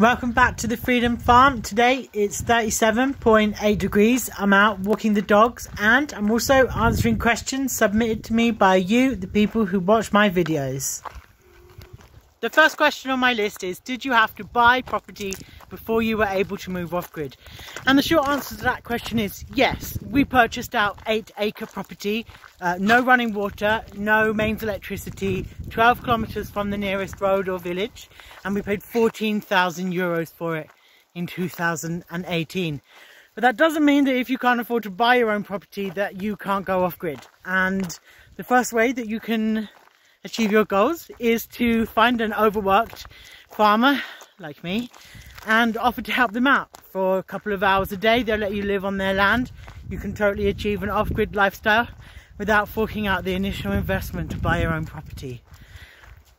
Welcome back to the Freedom Farm. Today it's 37.8 degrees. I'm out walking the dogs and I'm also answering questions submitted to me by you, the people who watch my videos. The first question on my list is, did you have to buy property before you were able to move off-grid? And the short answer to that question is yes. We purchased our 8-acre property, no running water, no mains electricity, 12 kilometers from the nearest road or village, and we paid 14,000 euros for it in 2018. But that doesn't mean that if you can't afford to buy your own property that you can't go off-grid. And the first way that you can achieve your goals is to find an overworked farmer like me and offer to help them out for a couple of hours a day. They'll let you live on their land. You can totally achieve an off-grid lifestyle without forking out the initial investment to buy your own property.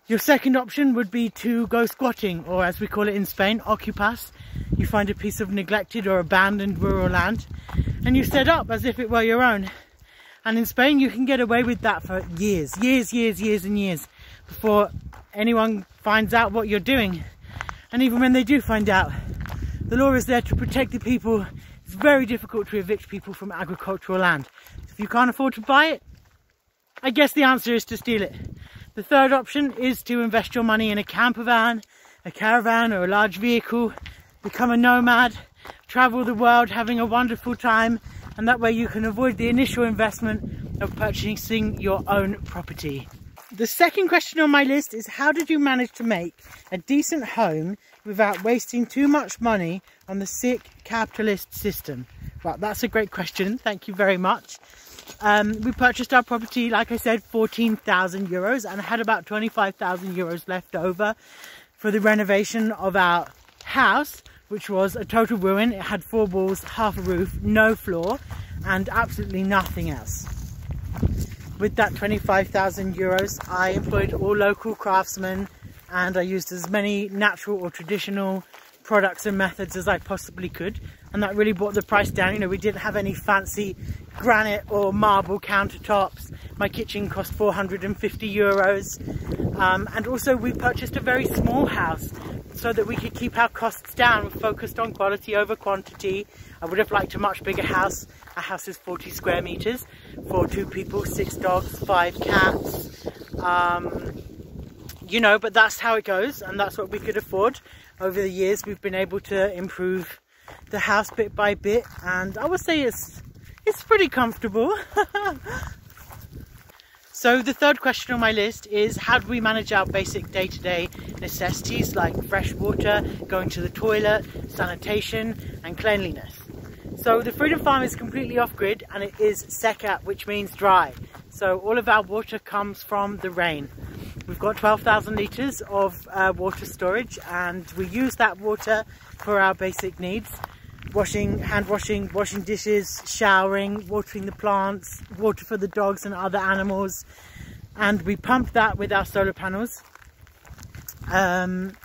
Your second option would be to go squatting, or as we call it in Spain, ocupas. You find a piece of neglected or abandoned rural land and you set up as if it were your own. And in Spain, you can get away with that for years and years before anyone finds out what you're doing. And even when they do find out, the law is there to protect the people. It's very difficult to evict people from agricultural land. If you can't afford to buy it, I guess the answer is to steal it. The third option is to invest your money in a camper van, a caravan, or a large vehicle, become a nomad, travel the world having a wonderful time, and that way you can avoid the initial investment of purchasing your own property. The second question on my list is, how did you manage to make a decent home without wasting too much money on the sick capitalist system? Well, that's a great question. Thank you very much. We purchased our property, like I said, 14,000 euros, and I had about 25,000 euros left over for the renovation of our house, which was a total ruin. It had 4 walls, half a roof, no floor, and absolutely nothing else. With that 25,000 euros, I employed all local craftsmen and I used as many natural or traditional products and methods as I possibly could. And that really brought the price down. You know, we didn't have any fancy granite or marble countertops. My kitchen cost 450 euros. And also we purchased a very small house so that we could keep our costs down. We focused on quality over quantity. I would have liked a much bigger house. Our house is 40 square meters for 2 people, 6 dogs, 5 cats. You know, but that's how it goes, and that's what we could afford. Over the years, we've been able to improve the house bit by bit, and I would say it's pretty comfortable. So the third question on my list is, how do we manage our basic day-to-day necessities like fresh water, going to the toilet, sanitation and cleanliness? So the Freedom Farm is completely off-grid and it is seca, which means dry. So all of our water comes from the rain. We've got 12,000 litres of water storage, and we use that water for our basic needs. Washing, hand washing, washing dishes, showering, watering the plants, water for the dogs and other animals. And we pump that with our solar panels.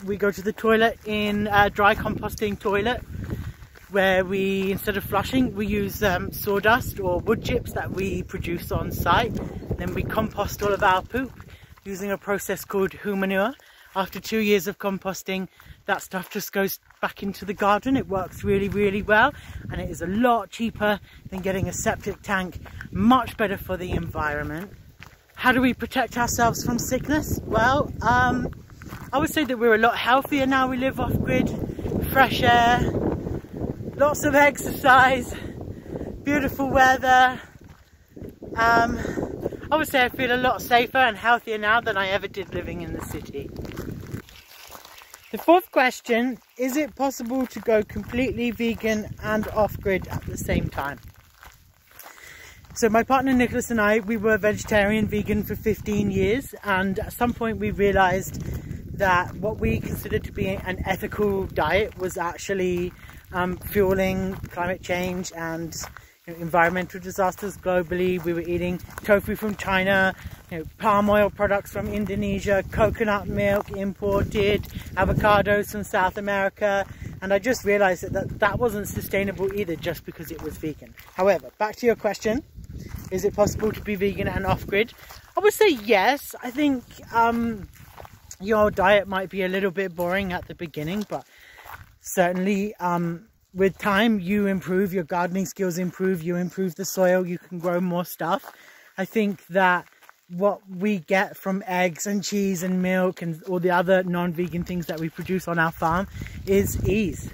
We go to the toilet in a dry composting toilet, where we, instead of flushing, we use sawdust or wood chips that we produce on site. Then we compost all of our poop using a process called humanure. After 2 years of composting, that stuff just goes back into the garden. It works really, really well, and it is a lot cheaper than getting a septic tank, much better for the environment. How do we protect ourselves from sickness? Well, I would say that we're a lot healthier now we live off-grid. Fresh air, lots of exercise, beautiful weather. I would say I feel a lot safer and healthier now than I ever did living in the city. The fourth question, is it possible to go completely vegan and off-grid at the same time? So my partner Nicholas and I, we were vegetarian, vegan for 15 years, and at some point we realised that what we considered to be an ethical diet was actually fueling climate change and environmental disasters globally. We were eating tofu from China, palm oil products from Indonesia, coconut milk imported, avocados from South America, and I just realized that wasn't sustainable either, just because it was vegan. However, back to your question, is it possible to be vegan and off-grid? I would say yes. I think your diet might be a little bit boring at the beginning, but certainly with time you improve, your gardening skills improve, you improve the soil, you can grow more stuff. I think that what we get from eggs and cheese and milk and all the other non-vegan things that we produce on our farm is ease.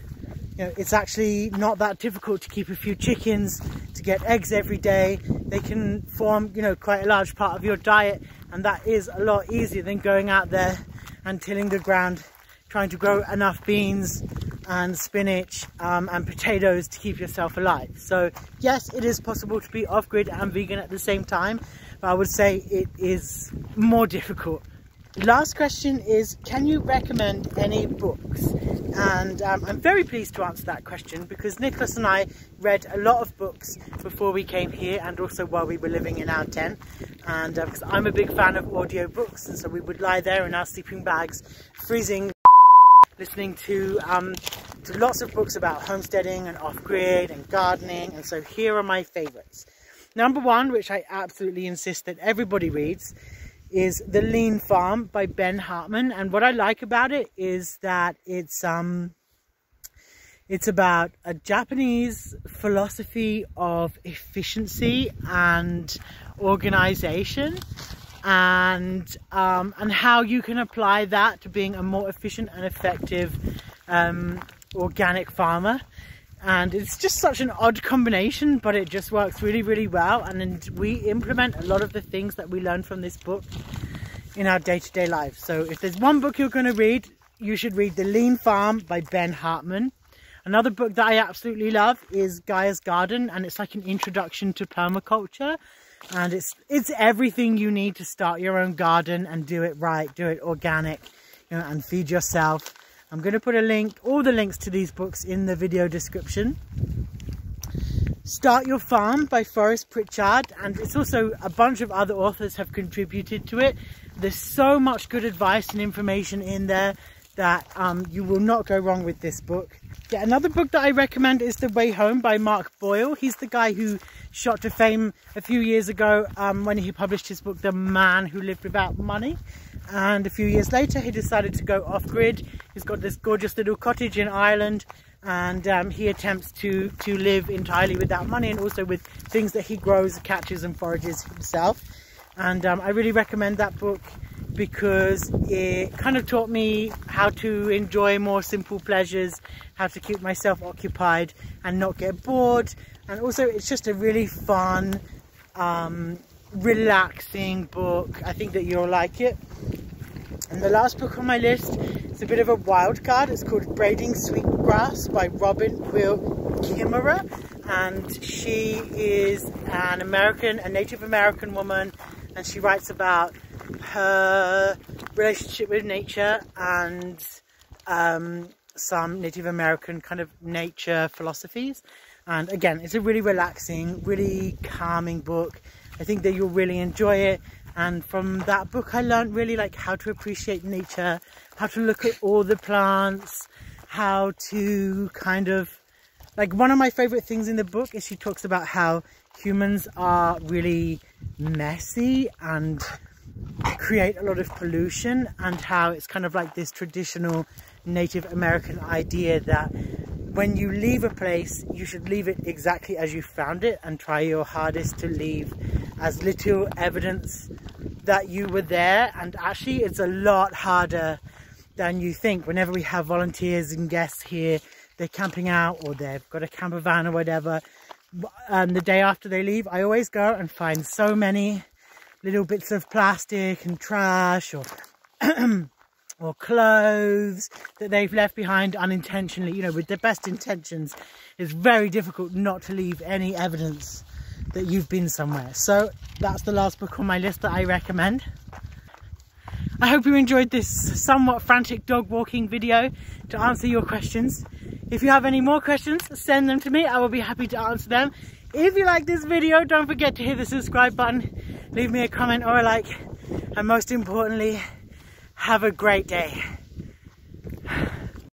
You know, it's actually not that difficult to keep a few chickens, to get eggs every day. They can form, you know, quite a large part of your diet, and that is a lot easier than going out there and tilling the ground, trying to grow enough beans and spinach and potatoes to keep yourself alive. So yes, it is possible to be off-grid and vegan at the same time, but I would say it is more difficult. Last question is, can you recommend any books? And I'm very pleased to answer that question, because Nicholas and I read a lot of books before we came here, and also while we were living in our tent. And because I'm a big fan of audio books, and so we would lie there in our sleeping bags, freezing, listening to lots of books about homesteading and off-grid and gardening. And so here are my favorites. Number one, which I absolutely insist that everybody reads, is The Lean Farm by Ben Hartman. And what I like about it is that it's about a Japanese philosophy of efficiency and organization, and how you can apply that to being a more efficient and effective organic farmer. And it's just such an odd combination, but it just works really, really well. And we implement a lot of the things that we learned from this book in our day-to-day life. So if there's one book you're going to read, you should read The Lean Farm by Ben Hartman. Another book that I absolutely love is Gaia's Garden, and it's like an introduction to permaculture. And it's everything you need to start your own garden and do it right, do it organic, you know, and feed yourself. I'm going to put all the links to these books in the video description. Start Your Farm by Forrest Pritchard, and it's also a bunch of other authors have contributed to it. There's so much good advice and information in there that you will not go wrong with this book. Yeah, another book that I recommend is The Way Home by Mark Boyle. He's the guy who shot to fame a few years ago when he published his book The Man Who Lived Without Money. And a few years later he decided to go off-grid. He's got this gorgeous little cottage in Ireland, and he attempts to live entirely without money, and also with things that he grows, catches and forages himself. And I really recommend that book because it kind of taught me how to enjoy more simple pleasures, how to keep myself occupied and not get bored. And also it's just a really fun, relaxing book. I think that you'll like it. And the last book on my list is a bit of a wild card. It's called Braiding Sweetgrass by Robin Quill Kimmerer, and she is a Native American woman, and she writes about her relationship with nature and some Native American kind of nature philosophies. And again, it's a really relaxing, really calming book. I think that you'll really enjoy it. And from that book I learned really like how to appreciate nature, how to look at all the plants, how to kind of, like, one of my favorite things in the book is she talks about how humans are really messy and create a lot of pollution, and how it's kind of like this traditional Native American idea that when you leave a place, you should leave it exactly as you found it and try your hardest to leave as little evidence that you were there. And actually it's a lot harder than you think. Whenever we have volunteers and guests here, they're camping out or they've got a camper van or whatever, the day after they leave, I always go and find so many little bits of plastic and trash or or clothes that they've left behind unintentionally. You know, with the best intentions, it's very difficult not to leave any evidence that you've been somewhere. So that's the last book on my list that I recommend. I hope you enjoyed this somewhat frantic dog walking video to answer your questions. If you have any more questions, send them to me. I will be happy to answer them. If you like this video, don't forget to hit the subscribe button, leave me a comment or a like, and most importantly, have a great day.